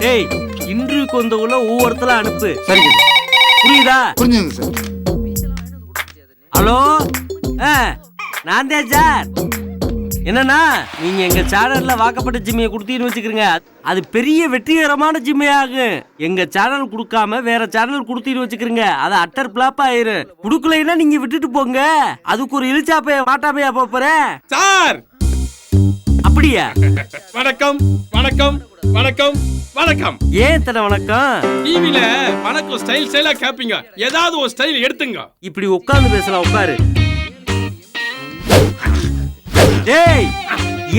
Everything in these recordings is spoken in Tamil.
டேய் இன்டர்வியூக்கு வந்தவங்கள ஒவ்வொருத்தர அனுப்பு. சரிங்க சார். புரியுதா? புரிஞ்சுங்க சார். ஹலோ, நான் தான் சார். என்னன்னா நீங்க எங்க சேனல்ல வாக்கப்பட்ட ஜிம்மையை கொடுத்தீங்கன்னு வச்சுக்கிறீங்க, அது பெரிய வெற்றிகரமான ஜிம்மே ஆகும். எங்க சேனல் கொடுக்காம வேற சேனல் கொடுத்தீங்கன்னு வச்சுக்கிறீங்க, அது அட்டர் பிளாப் ஆயிரும். கொடுக்கலைன்னா நீங்க விட்டுட்டு போங்க. அதுக்கு ஒரு இழிச்சாப்பைய மாட்டாமையா போறேன் சார். அப்படியா? வணக்கம் வணக்கம் வணக்கம் வணக்கம். ஏன் தட வணக்கம்? டிவில வணக்கம் ஸ்டைல் ஸ்டைலா கேப்பீங்க, ஏதாவது ஒரு ஸ்டைல் எடுத்துங்க. இப்படி உட்கார்ந்து பேசலாம், உட்காரு. டேய்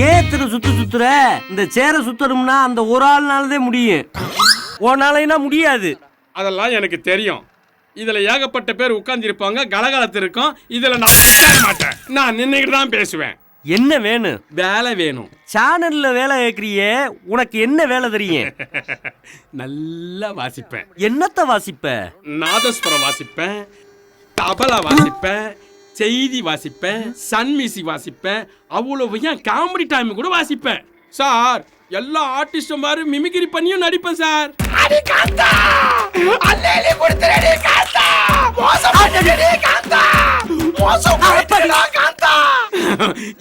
ஏன் சுத்துற? இந்த சேர சுத்தணும்னா அந்த ஒரு ஆள்னாலதான் முடியும், உன்னாலைனா முடியாது. அதெல்லாம் எனக்கு தெரியும். இதுல ஏகப்பட்ட பேர் உட்கார்ந்து இருப்பாங்க, கலகலத்து இருக்கும். இதுல நான் உட்கார மாட்டேன், நான் நின்னுகிட்டு தான் பேசுவேன். என்ன வேணும்? வேலை வேணும். சேனல்ல வேலை கேக்குறியே, உனக்கு என்ன வேலை தெரியும்? நல்லா வாசிப்பேன். என்னத்த வாசிப்ப? நாதஸ்வரம் வாசிப்பேன், தபலா வாசிப்பேன், செய்தி வாசிப்பேன், சன் மியூசிக் வாசிப்பேன், அவ்வளவு ஏன் காமெடி டைம் கூட வாசிப்பேன் சார். எல்லா ஆர்டிஸ்டும் மாதிரி மிமிக்ரி பண்ணியும் நடிப்பேன் சார்.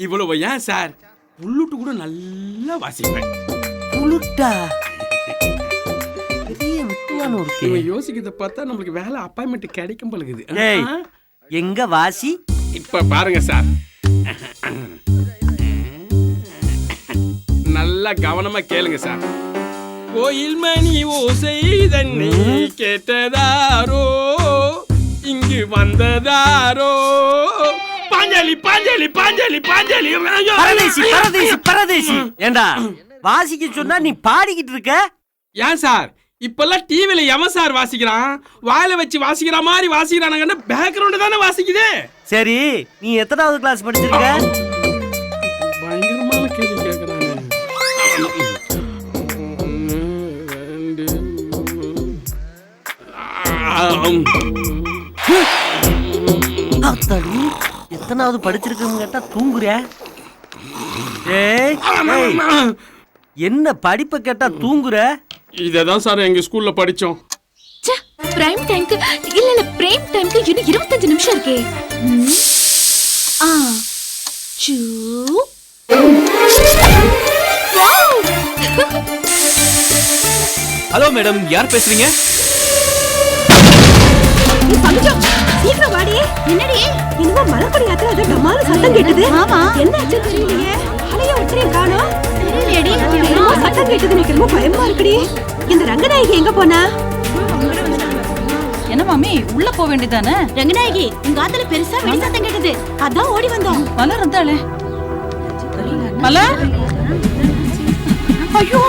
இவ்வளவு ஏன் சார், புல்லுட்டு கூட நல்லா வாசிப்பேன். புல்லுட்டா? யோசிக்கிறத பார்த்தா நம்மளுக்கு வேலை அப்பாயின்மெண்ட் கிடைக்கும் பழகுது. எங்க வாசி? இப்ப பாருங்க சார், நல்லா கவனமா கேளுங்க சார். கோயில் மணி ஓசை தன்னை கேட்டதாரோ, இங்கு வந்ததாரோ, பாஞ்சாலி பாஞ்சாலி பாஞ்சாலி பாஞ்சாலி. பரதேசி பரதேசி பரதேசி. ஏண்டா வாசிக்க சொன்னா நீ பாடிக்கிட்டு இருக்க? ஏன் சார் இப்பெல்லாம் டிவில எவன் சார் வாசிக்கிறான்? வாயில வச்சு வாசிக்கிற மாதிரி வாசிக்கிறானுங்கன்னா பேக்ரவுண்ட் தானே வாசிக்குது. சரி, நீ எத்தனாவது கிளாஸ் படிச்சிருக்க? பயங்கரமான கேள்வி கேக்குறானே. எத்தனாவது படிச்சிருக்கன்னு கேட்டா தூங்குற. என்ன படிப்பை கேட்டா தூங்குற? இததான் சார் எங்க ஸ்கூல்ல படிச்சோம். பிரைம் டைம்க்கு இல்ல பிரேம் டைம்க்கு இன்னும் 25 நிமிஷம் இருக்கே. ஹலோ மேடம், யார் பேசுறீங்க? சீக்கிரம் வாடி. என்னடி இன்னும் மலப்படி யாத்திரை அத டமால சத்தம் கேட்டது. ஆமா, என்ன ஆச்சு தெரியலையே. அலைய ஒற்றே காணோம். தெரியலடி, என்னமோ சத்தம் கேட்டது. எனக்கு ரொம்ப பயமா இருக்குடி. இந்த ரங்கநாயகி எங்க போனா? என்ன மாமி, உள்ள போக வேண்டியதானே? ரங்கநாயகி, உங்க ஆத்துல பெருசா வெடி சத்தம் கேட்டது, அதான் ஓடி வந்தோம். மலர் இருந்தாளே. மலர், ஐயோ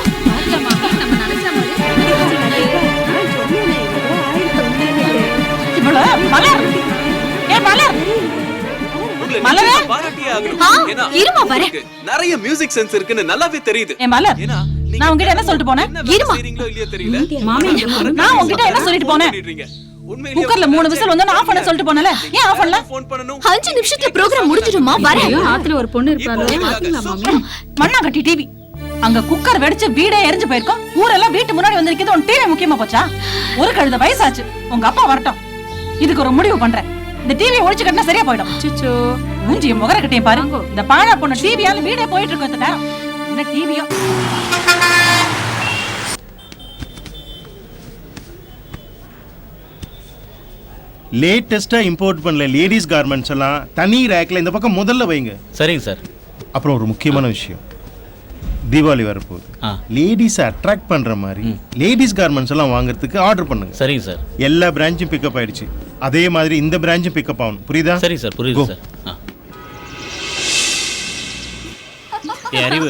மலர், ஏ மலர், மலரே இருமா வரேன். நிறைய மியூசிக் சென்ஸ் இருக்குன்னு நல்லாவே தெரியுது. ஏ மலர், நான் உங்ககிட்ட என்ன சொல்லிட்டு போனேன்? இருமா இல்லையோ தெரியல. நான் உங்ககிட்ட என்ன சொல்லிட்டு போனேன்? குக்கர்ல 3 விசில் வந்து ஆஃப் பண்ண சொல்லிட்டு போனல. ஏன் ஆஃப் பண்ணல? ஃபோன் பண்ணனும். 5 நிமிஷத்துல ப்ரோகிராம் முடிஞ்சிடுமா? வரேன். ஆத்துல ஒரு பொண்ணு இருப்பாளோ, பாத்தீங்களா மாமி? மண்ணா கட்டி டிவி. அங்க குக்கர் வெடிச்சு வீடே எரிஞ்சு போயிருக்கும். ஊரெல்லாம் வீட்டு முன்னாடி வந்து நிக்குது. உன் டிவி முக்கியமா போச்சா? ஒரு கழுத வயசாச்சு. உங்க அப்பா வரட்டும், இதுக்கு ஒரு முடிவு பண்றேன். இந்த டிவி ஒழிச்சு கட்டினா சரியா போயிடும். சிச்சோ, மூஞ்சிய முகர கட்டியும் பாருங்க. இந்த பாழா பொண்ணு டிவியால வீடே போயிட்டு இருக்கும். இந்த நேரம் என்ன டிவியோ. லேட்டஸ்டா இம்போர்ட் பண்ணல லேடிஸ் கார்மெண்ட்ஸ் எல்லாம் தனி ரேக்ல இந்த பக்கம் முதல்ல வைங்க. சரிங்க சார். அப்புறம் ஒரு முக்கியமான விஷயம், தீபாவளி வரப்போகுது. லேடிஸை அட்ராக்ட் பண்ற மாதிரி லேடிஸ் கார்மெண்ட்ஸ் எல்லாம் வாங்குறதுக்கு ஆர்டர் பண்ணுங்க. சரிங்க சார். எல்லா பிரான்ச்சும் பிக்கப் ஆயிடுச்சு. அதே மாதிரி இந்த பிரான்ச்சும் பிக்கப் ஆகணும். புரியுதா? சரி சார், புரியுது சார். அறிவு,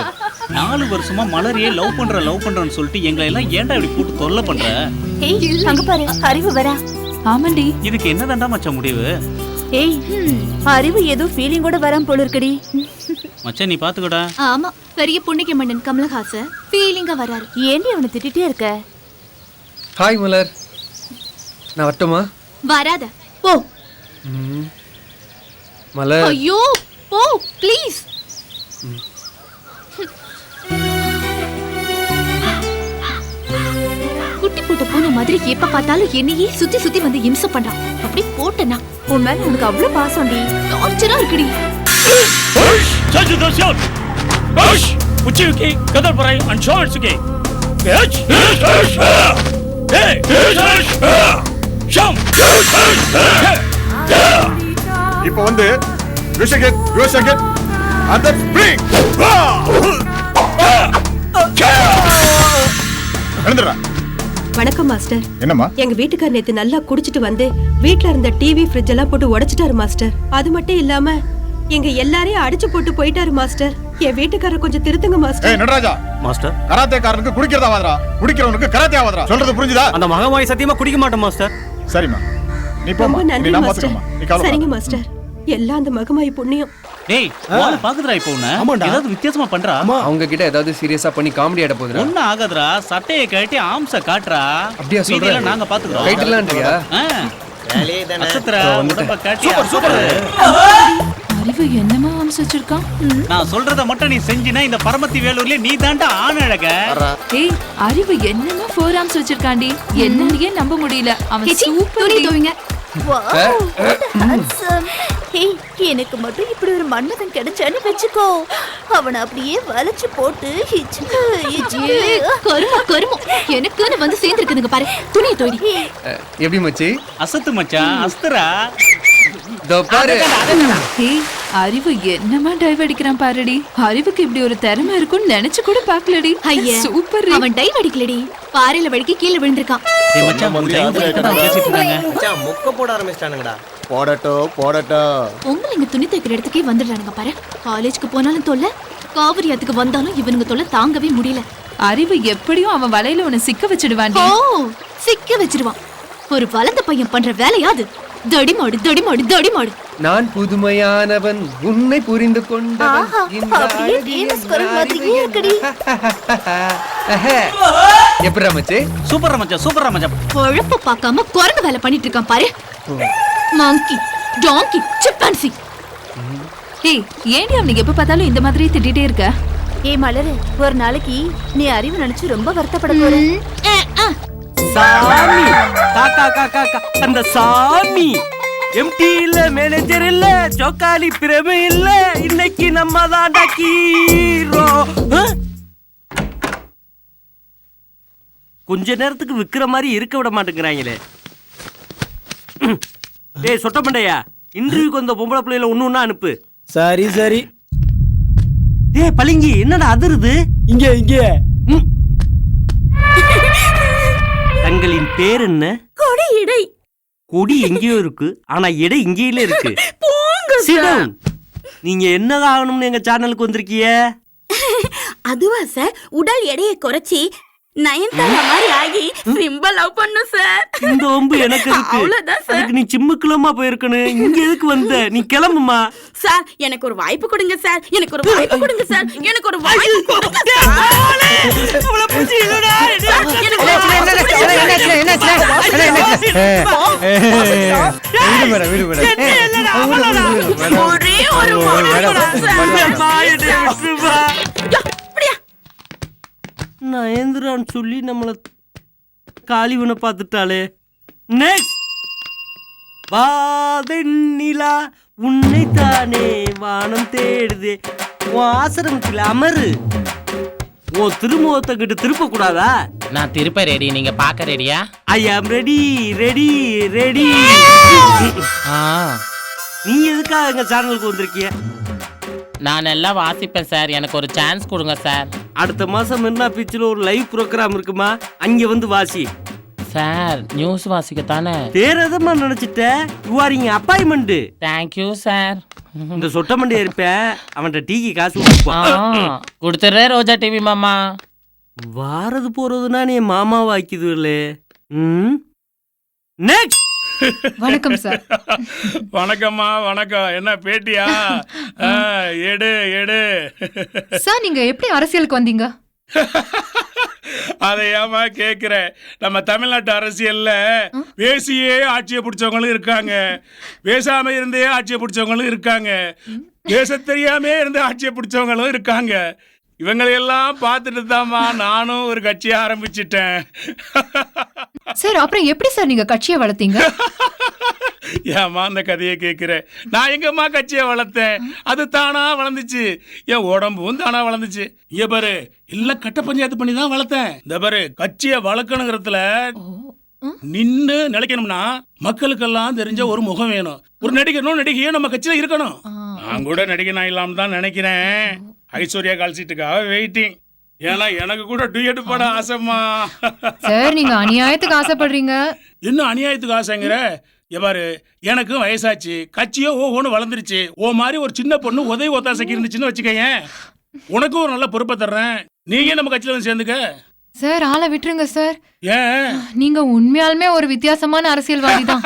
4 வருஷமா மலரையே லவ் பண்றன்னு சொல்லிட்டு எங்களை எல்லாம் ஏன்டா இப்படி போட்டு தொல்லை பண்ற? ஏய் அங்க பாரு, அறிவு வரா. ஆமாண்டி, இதுக்கு என்னதான்டா மச்சான் முடிவு? ஏய், அறிவு ஏதோ ஃபீலிங்கோட வராம போல இருக்குடி. மச்சான் நீ பாத்துக்கடா. ஆமா, பெரிய புண்ணிக்க மன்னன் கமலஹாசன் ஃபீலிங்கா வராரு. ஏன்டி அவனை திட்டிட்டே இருக்க? ஹாய் மலர், நான் வரட்டுமா? வராத போ. மலர், ஐயோ போ ப்ளீஸ். போட்ட பூனை மாதிரி எப்ப பார்த்தாலும் என்னையே சுத்தி சுத்தி வந்து இம்சை பண்றான். அப்படி போட்டனா உன் மேல உனக்கு அவ்வளவு பாசம்டி. டார்ச்சரா இருக்குடி. இப்போ வந்து வணக்கம் மாஸ்டர். என்னம்மா? எங்க வீட்டுக்கார் நேத்து நல்லா குடிச்சிட்டு வந்து வீட்ல இருந்த டிவி ஃப்ரிட்ஜ் எல்லாம் போட்டு உடைச்சிட்டாரு மாஸ்டர். அது மட்டும் இல்லாம எங்க எல்லாரையும் அடிச்சு போட்டு போயிட்டாரு மாஸ்டர். என் வீட்டுக்காரர் கொஞ்சம் திருத்துங்க மாஸ்டர். நடராஜா மாஸ்டர், கராத்தேக்காரனுக்கு குடிக்கிறதா வாதரா, குடிக்கிறவனுக்கு கராத்தே ஆவாதரா. சொல்றது புரிஞ்சுதா? அந்த மகமாயி சத்தியமா குடிக்க மாட்டேன் மாஸ்டர். சரிம்மா, நீ ரொம்ப போம்மா. நன்றி நீ நான் மாஸ்டர். பாத்துக்கம்மா. நீ கவலைப்படாத. சரிங்க மாஸ்டர். எல்லாம் அந்த மகமாயி புண்ணியம். டேய், வாள பாக்குதுடா இப்போ உன்ன. ஏதாவது வித்தியாசமா பண்றா? அவங்க கிட்ட ஏதாவது சீரியஸா பண்ணி காமெடி ஆட போகுதுடா. ஒண்ணு ஆகாதுடா. சட்டையை கட்டி ஆம்ச காட்டுறா. அப்படியே சொல்றேன். மீதியெல்லாம் நாங்க பாத்துக்கிறோம். கைட்டலாம்ன்றியா? அசத்துறா, உடம்ப காட்டி. சூப்பர். அறிவு என்னமா ஆம்ஸ் வச்சிருக்கான்? நான் சொல்றத மட்டும் நீ செஞ்சினா இந்த பரமத்தி வேலூர்ல நீ தாண்டா ஆண் அழக. ஏய், அறிவு என்னமா 4 ஆம்ஸ் வச்சிருக்காண்டி. என்னன்னே நம்ப முடியல. அவன் சூப்பர் தோவிங்க. எனக்கு மட்டும் இப்படி ஒரு மன்னதன் கிடைச்சான்னு வச்சுக்கோ. அவனை அப்படியே வளைச்சு போட்டு எனக்குன்னு வந்து சேர்ந்துருக்குதுங்க பாரு. துணியை தோடி. எப்படி மச்சி? அசத்து மச்சான், அஸ்தரா. இதோ பாரு. அறிவு என்னமா டைவ் அடிக்கிறான் பாருடி. அறிவுக்கு இப்படி ஒரு திறமை இருக்கும்னு நினைச்சு கூட பாக்கலடி. சூப்பர். அவன் டைவ் அடிக்கலடி, பாறையில வடிக்க கீழே விழுந்திருக்கான். ஏய் மச்சான், பேசிட்டு இருக்காங்க. மச்சான் மொக்க போட ஆரம்பிச்சிட்டானுங்கடா. போடட்டும். உங்களை இங்க துணி தைக்கிற இடத்துக்கே வந்துடுறானுங்க பாரு. காலேஜ்க்கு போனாலும் தொல்லை, காவிரியாத்துக்கு வந்தாலும் இவனுங்க தொல்லை தாங்கவே முடியல. அறிவு எப்படியும் அவன் வலையில உன்னை சிக்க வச்சிடுவான். சிக்க வச்சிருவான். ஒரு வளர்ந்த பையன் பண்ற வேலையாது. தடிமாடு தடிமாடு தடிமாடு. நான் புதுமையானவன், உன்னை புரிந்து கொண்டவன். எப்படா மச்சி? சூப்பரா மச்சான், சூப்பரா மச்சான். பொழப்பு பார்க்காம குரங்கு வேலை பண்ணிட்டு இருக்கான் பாரு. Monkey, donkey, chimpanzee. ஏய், ஏன்டி அவனுக்கு எப்ப பார்த்தாலும் இந்த மாதிரி திட்டிட்டே இருக்க? ஏய் மலரு, ஒரு நாளைக்கு நீ அறிவு நினைச்சு ரொம்ப வருத்தப்பட போற. சாமி காக்கா அந்த சாமி எம்டி இல்ல, மேனேஜர் இல்ல, ஜோக்காலி பிரபு இல்ல, இன்னைக்கு நம்ம தாண்டா ஹீரோ. கொஞ்ச நேரத்துக்கு விக்கிற மாதிரி இருக்க விட மாட்டேங்கிறாங்களே. டேய் சொட்ட மண்டையா, இன்டர்வியூக்கு வந்த பொம்பளை பிள்ளைல ஒண்ணு அனுப்பு. சரி. டேய் பளிங்கி, என்னடா அதிருது? இங்க தங்களின் பேர் என்ன? கொடி இடை. கொடி எங்கேயோ இருக்கு, ஆனா இடை இங்கேயில இருக்கு. நீங்க என்ன ஆகணும்னு எங்க சேனலுக்கு வந்திருக்கீங்க? அதுவா சார், உடல் எடையை குறைச்சி நயன்தாரா மாதிரி ஆகி சிம்ப லவ் பண்ணு சார். இந்த ஒம்பு எனக்கு இருக்கு. அதுக்கு நீ சிம்முக்குலமா போயிருக்கணும். இங்க எதுக்கு வந்த? நீ கிளம்புமா. சார் எனக்கு ஒரு வாய்ப்பு கொடுங்க சார். எனக்கு ஒரு வாய்ப்பு கொடுங்க சார். எனக்கு ஒரு வாய்ப்பு கொடுங்க நயந்திரான்னு சொல்லி நம்மள காளிவனை பார்த்துட்டாளே. நெக்ஸ்ட் வாதெண்ணிலா உன்னை தானே வானம் தேடுதே. உன் ஆசிரமத்தில் அமரு. உன் திருமுகத்தை கிட்ட திருப்ப கூடாதா? நான் திருப்ப ரெடி, நீங்க பாக்க ரெடியா? ஐ ஆம் ரெடி. நீ எதுக்காக எங்க சேனலுக்கு வந்திருக்கிய? நான் எல்லாம் வாசிப்பேன் சார், எனக்கு ஒரு சான்ஸ் கொடுங்க சார். அடுத்த மாசம் மெரினா பீச்சில் ஒரு லைவ் ப்ரோக்ராம் இருக்குமா, அங்க வந்து வாசி. சார் நியூஸ் வாசிக்கத்தானே? தேரதமா நினைச்சிட்ட. யூ ஆர் இங்க அப்பாயின்மெண்ட். Thank you sir. இந்த சொட்ட மண்டே இருப்பேன், அவன்கிட்ட டீக்கு காசு கொடுத்துறே ரோஜா டிவி மாமா. வாரது போறதுன்னா நீ மாமாவை ஆக்கிதுலே. நெக்ஸ்ட். வணக்கம் சார். வணக்கம்மா, வணக்கம். என்ன பேட்டியா? எடு சார், நீங்க எப்படி அரசியலுக்கு வந்தீங்க? அதை ஏமா கேக்குற? நம்ம தமிழ்நாட்டு அரசியல்ல பேசியே ஆட்சியை பிடிச்சவங்களும் இருக்காங்க, பேசாம இருந்தே ஆட்சியை பிடிச்சவங்களும் இருக்காங்க, பேச தெரியாம இருந்து ஆட்சியை பிடிச்சவங்களும் இருக்காங்க. இவங்களையெல்லாம் பார்த்துட்டு தான்மா நானும் ஒரு கட்சியை ஆரம்பிச்சிட்டேன். சார் அப்புறம் எப்படி சார் நீங்க கட்சியை வளர்த்தீங்க? ஏமா அந்த கதையை கேட்குற? நான் எங்கம்மா கட்சியை வளர்த்தேன், அது தானா வளர்ந்துச்சு. என் உடம்பும் தானா வளர்ந்துச்சு. இங்க பாரு, இல்ல கட்ட பஞ்சாயத்து பண்ணி தான் வளர்த்தேன். இந்த பாரு, கட்சியை வளர்க்கணுங்கிறதுல நின்னு நிலைக்கணும்னா மக்களுக்கெல்லாம் தெரிஞ்ச ஒரு முகம் வேணும். ஒரு நடிகனும் நடிகையும் நம்ம கட்சியில இருக்கணும். நான் கூட நடிகனா இல்லாம தான் நினைக்கிறேன். ஐஸ்வர்யா கால் சீட்டுக்காக வெயிட்டிங். ஏன்னா எனக்கு கூட டூயட் பாட ஆசைமா. சார் நீங்க அநியாயத்துக்கு ஆசைப்படுறீங்க. இன்னும் அநியாயத்துக்கு ஆசைங்கிற? எவ்வாறு, எனக்கும் வயசாச்சு, கட்சியோ ஓஹோன்னு வளர்ந்துருச்சு. ஓ மாதிரி ஒரு சின்ன பொண்ணு உதவி ஒத்தாசைக்கு இருந்துச்சுன்னு வச்சுக்கேன், உனக்கும் ஒரு நல்ல பொறுப்பை தர்றேன். நீங்க நம்ம கட்சியில வந்து சேர்ந்துக்க. சார் ஆளை விட்டுருங்க சார். ஏன்? நீங்க உண்மையாலுமே ஒரு வித்தியாசமான அரசியல்வாதி தான்.